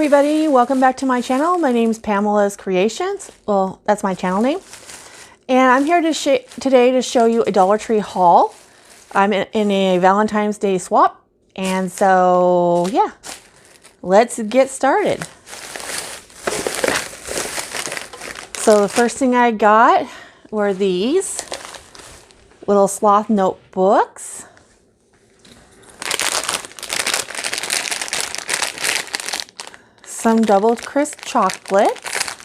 everybody, welcome back to my channel. My name's Pamela's Creations. Well, that's my channel name. And I'm here today to show you a Dollar Tree haul. I'm in a Valentine's Day swap. And so, yeah, let's get started. So the first thing I got were these little sloth notebooks. Some double crisp chocolates.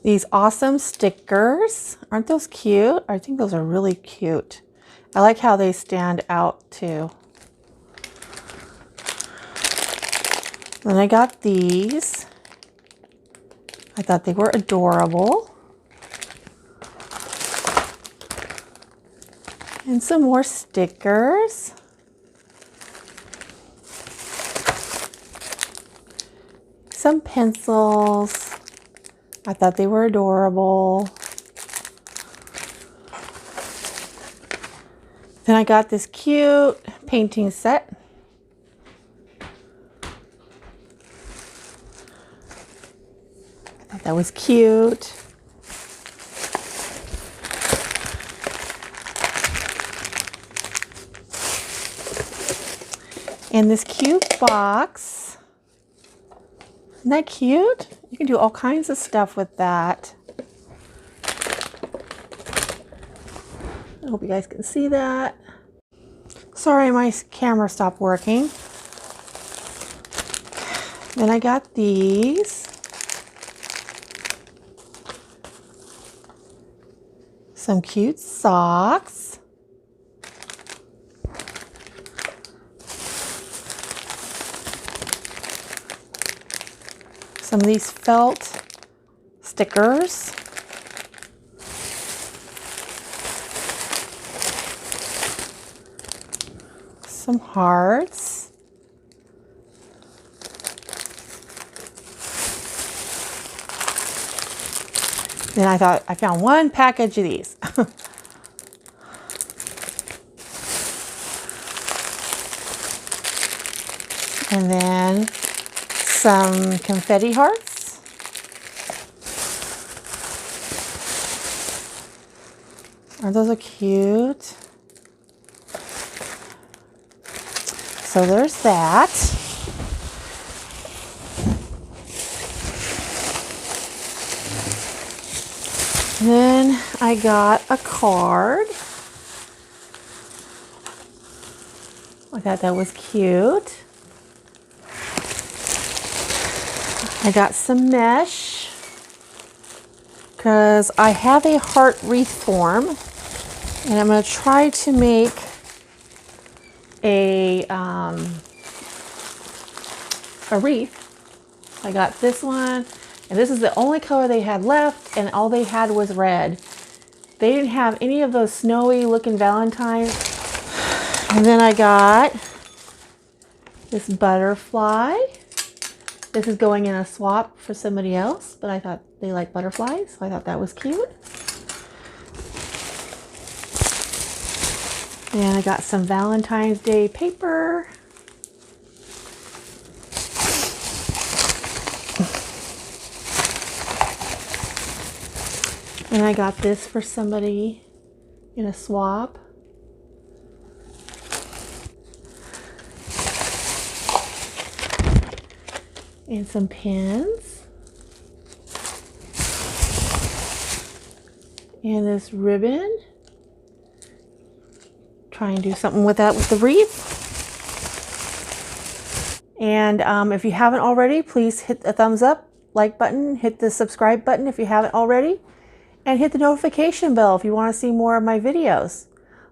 These awesome stickers. Aren't those cute? I think those are really cute. I like how they stand out too. Then I got these. I thought they were adorable. And some more stickers. Some pencils. I thought they were adorable. Then I got this cute painting set. I thought that was cute. And this cute box. Isn't that cute? You can do all kinds of stuff with that. I hope you guys can see that. Sorry, my camera stopped working. Then I got these. Some cute socks. Some of these felt stickers. Some hearts. Then I thought I found one package of these. And then some confetti hearts. Aren't those cute? So there's that. And then I got a card. I thought that was cute. I got some mesh because I have a heart wreath form, and I'm going to try to make a wreath. I got this one, and this is the only color they had left, and all they had was red. They didn't have any of those snowy looking valentines. And then I got this butterfly. This is going in a swap for somebody else, but I thought they like butterflies, so I thought that was cute. And I got some Valentine's Day paper. And I got this for somebody in a swap. And some pins. And this ribbon. Try and do something with that with the wreath. And if you haven't already, please hit the thumbs up, like button, hit the subscribe button if you haven't already, and hit the notification bell if you want to see more of my videos.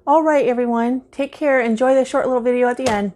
All right, everyone, take care. Enjoy the short little video at the end.